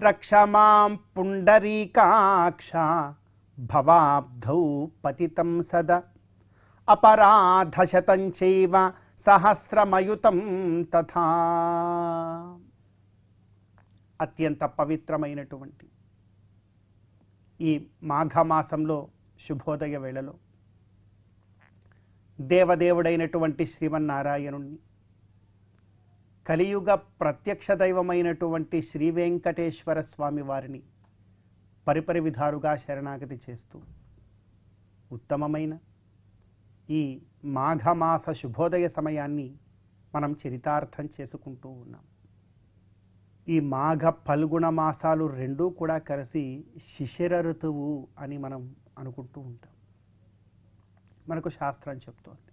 రక్షమాం పుండరీకాక్ష భవాబ్ధౌ పతితం సదా అపరాధశతం చైవ సహస్రమయుతం తథా. అత్యంత పవిత్రమైనటువంటి ఈ మాఘమాసంలో శుభోదయ వేళలో దేవదేవుడైనటువంటి శ్రీమన్నారాయణుణ్ణి, కలియుగ ప్రత్యక్ష దైవమైనటువంటి శ్రీ వెంకటేశ్వర స్వామి వారిని పరిపరి విధాలుగా శరణాగతి చేస్తూ ఉత్తమమైన ఈ మాఘమాస శుభోదయ సమయాన్ని మనం చరితార్థం చేసుకుంటూ ఉన్నాం. ఈ మాఘ ఫల్గుణ మాసాలు రెండూ కూడా కలిసి శిశిర ఋతువు అని మనం అనుకుంటూ ఉంటాం. మనకు శాస్త్రం చెప్తోంది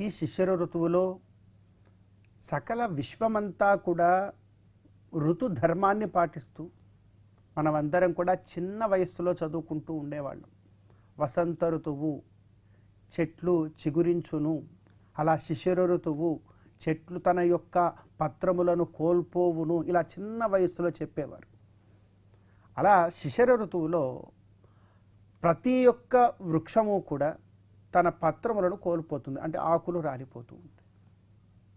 ఈ శిశిర ఋతువులో సకల విశ్వమంతా కూడా ఋతు ధర్మాన్ని పాటిస్తూ మనమందరం కూడా చిన్న వయస్సులో చదువుకుంటూ ఉండేవాళ్ళం. వసంత ఋతువు చెట్లు చిగురించును, అలా శిశిర ఋతువు చెట్లు తన యొక్క పత్రములను కోల్పోవును, ఇలా చిన్న వయస్సులో చెప్పేవారు. అలా శిశిర ఋతువులో ప్రతి ఒక్క వృక్షము కూడా తన పత్రములను కోల్పోతుంది, అంటే ఆకులు రాలిపోతూ ఉంటాయి.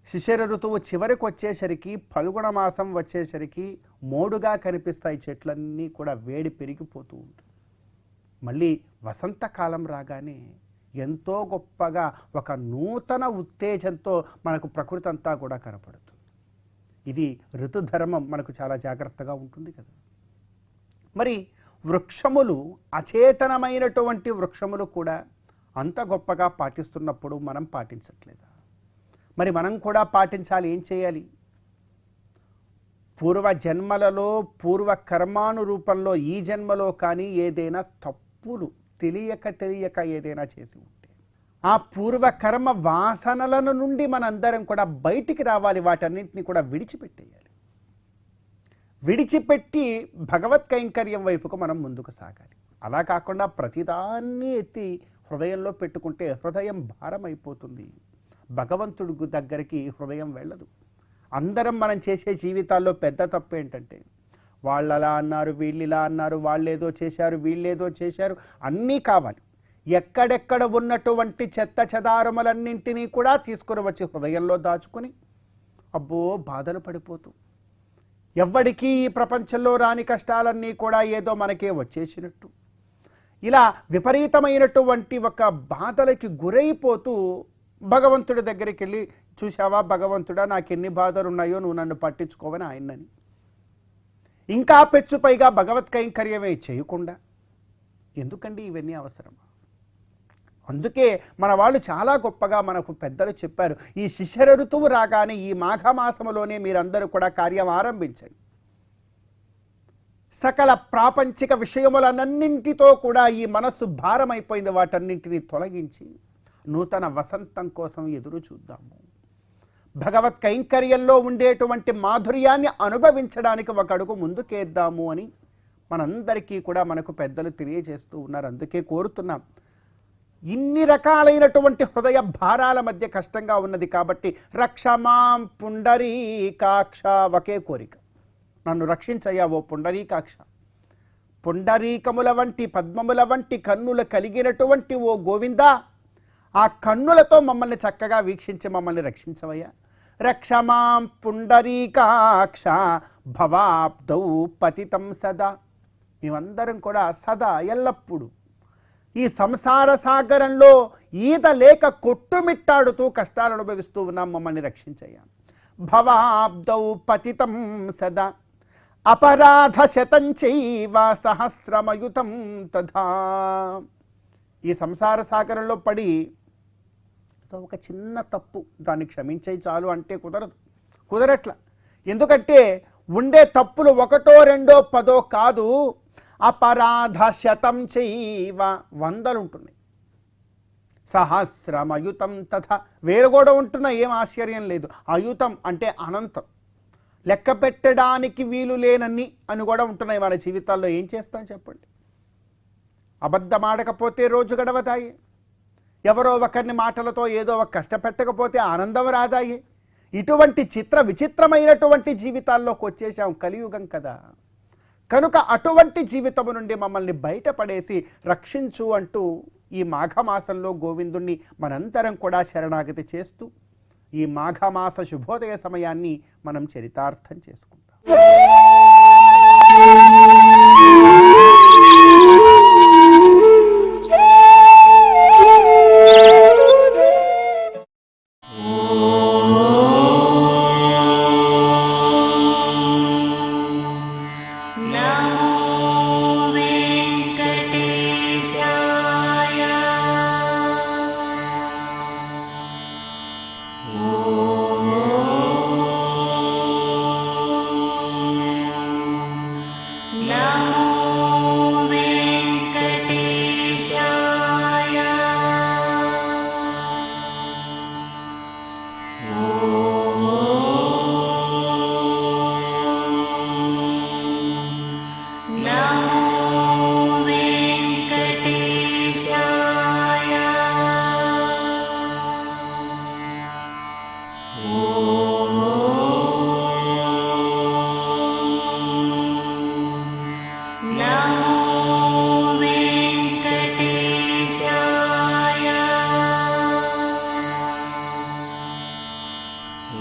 శిశిర ఋతువు చివరికి వచ్చేసరికి ఫల్గుణ మాసం వచ్చేసరికి మోడుగా కనిపిస్తాయి చెట్లన్నీ కూడా, వేడి పెరిగిపోతూ ఉంటుంది. మళ్ళీ వసంతకాలం రాగానే ఎంతో గొప్పగా ఒక నూతన ఉత్తేజంతో మనకు ప్రకృతి అంతా కూడా కనపడుతుంది. ఇది ఋతుధర్మం మనకు చాలా జాగ్రత్తగా ఉంటుంది కదా. మరి వృక్షములు, అచేతనమైనటువంటి వృక్షములు కూడా అంత గొప్పగా పాటిస్తున్నప్పుడు మనం పాటించట్లేదా? మరి మనం కూడా పాటించాలి. ఏం చేయాలి? పూర్వ జన్మలలో పూర్వ కర్మాను రూపంలో ఈ జన్మలో కానీ ఏదైనా తప్పులు తెలియక ఏదైనా చేసి ఉంటే ఆ పూర్వ కర్మ వాసనలను నుండి మనందరం కూడా బయటికి రావాలి. వాటన్నింటినీ కూడా విడిచిపెట్టేయాలి. విడిచిపెట్టి భగవత్ కైంకర్యం వైపుకు మనం ముందుకు సాగాలి. అలా కాకుండా ప్రతిదాన్ని ఎత్తి హృదయంలో పెట్టుకుంటే హృదయం భారం అయిపోతుంది. భగవంతుడి దగ్గరికి హృదయం వెళ్ళదు. అందరం మనం చేసే జీవితాల్లో పెద్ద తప్పు ఏంటంటే వాళ్ళు అలా అన్నారు, వీళ్ళు ఇలా అన్నారు, వాళ్ళేదో చేశారు, వీళ్ళేదో చేశారు, అన్నీ కావాలి. ఎక్కడెక్కడ ఉన్నటువంటి చెత్త చెదారములన్నింటినీ కూడా తీసుకుని వచ్చి హృదయంలో దాచుకుని అబ్బో బాధలు పడిపోతూ ఎవ్వడికి ఈ ప్రపంచంలో రాని కష్టాలన్నీ కూడా ఏదో మనకే వచ్చేసినట్టు ఇలా విపరీతమైనటువంటి ఒక బాధలకి గురైపోతూ భగవంతుడి దగ్గరికి వెళ్ళి, చూసావా భగవంతుడా నాకు ఎన్ని బాధలు ఉన్నాయో నువ్వు నన్ను పట్టించుకోవని ఆయనని, ఇంకా పెచ్చు పైగా భగవత్ కైంకర్యమే చేయకుండా ఎందుకండి ఇవన్నీ అవసరమా? అందుకే మన వాళ్ళు చాలా గొప్పగా మనకు పెద్దలు చెప్పారు, ఈ శిశిర ఋతువు రాగానే ఈ మాఘమాసములోనే మీరందరూ కూడా కార్యం ఆరంభించండి. సకల ప్రాపంచిక విషయములన్నింటితో కూడా ఈ మనస్సు భారమైపోయింది, వాటన్నింటినీ తొలగించి నూతన వసంతం కోసం ఎదురు చూద్దాము. భగవత్ కైంకర్యంలో ఉండేటువంటి మాధుర్యాన్ని అనుభవించడానికి ఒక అడుగు ముందుకేద్దాము అని మనందరికీ కూడా మనకు పెద్దలు తెలియజేస్తూ ఉన్నారు. అందుకే కోరుతున్నాం, ఇన్ని రకాలైనటువంటి హృదయ భారాల మధ్య కష్టంగా ఉన్నది కాబట్టి రక్షమాం పుండరీకాక్ష, ఒకే కోరిక, నన్ను రక్షించయ్యా ఓ పుండరీకాక్ష. పుండరీకముల వంటి పద్మముల వంటి కన్నులు కలిగినటువంటి ఓ గోవిందా, ఆ కన్నులతో మమ్మల్ని చక్కగా వీక్షించి మమ్మల్ని రక్షించవయ్యా. రక్షమాం పుండరీకాక్ష భవాబ్దౌ పతితం సదా. మేమందరం కూడా సదా ఎల్లప్పుడూ ఈ సంసార సాగరంలో ఈత లేక కొట్టుమిట్టాడుతూ కష్టాలు అనుభవిస్తూ ఉన్నాం, మమ్మల్ని రక్షించయ్యా. భవాబ్దౌ పతితం సదా అపరాధ శతం చైవ సహస్రమయుతం తథా. ఈ సంసార సాగరంలో పడి ఒక చిన్న తప్పు, దాన్ని క్షమించేయి చాలు అంటే కుదరట్ల. ఎందుకంటే ఉండే తప్పులు ఒకటో రెండో పదో కాదు, అపరాధ శతం చైవ, 100 ఉంటున్నాయి. సహస్రమయుతం తథ, వేరు కూడా ఉంటున్నాయి, ఏం ఆశ్చర్యం లేదు. అయుతం అంటే అనంతం, లెక్క పెట్టడానికి వీలు లేనన్ని అని కూడా ఉంటున్నాయి మన జీవితాల్లో. ఏం చేస్తాం చెప్పండి? అబద్ధమాడకపోతే రోజు గడవదాయి, ఎవరో ఒకరిని మాటలతో ఏదో ఒక కష్టపెట్టకపోతే ఆనందం రాదాయి. ఇటువంటి చిత్ర విచిత్రమైనటువంటి జీవితాల్లోకి వచ్చేసాం, కలియుగం కదా. కనుక అటువంటి జీవితము నుండి మమ్మల్ని బయటపడేసి రక్షించు అంటూ ఈ మాఘమాసంలో గోవిందుణ్ణి మనంతరం కూడా శరణాగతి చేస్తూ ఈ మాఘమాస శుభోదయ సమయాన్ని మనం చరితార్థం చేసుకుంటాం.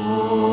Oh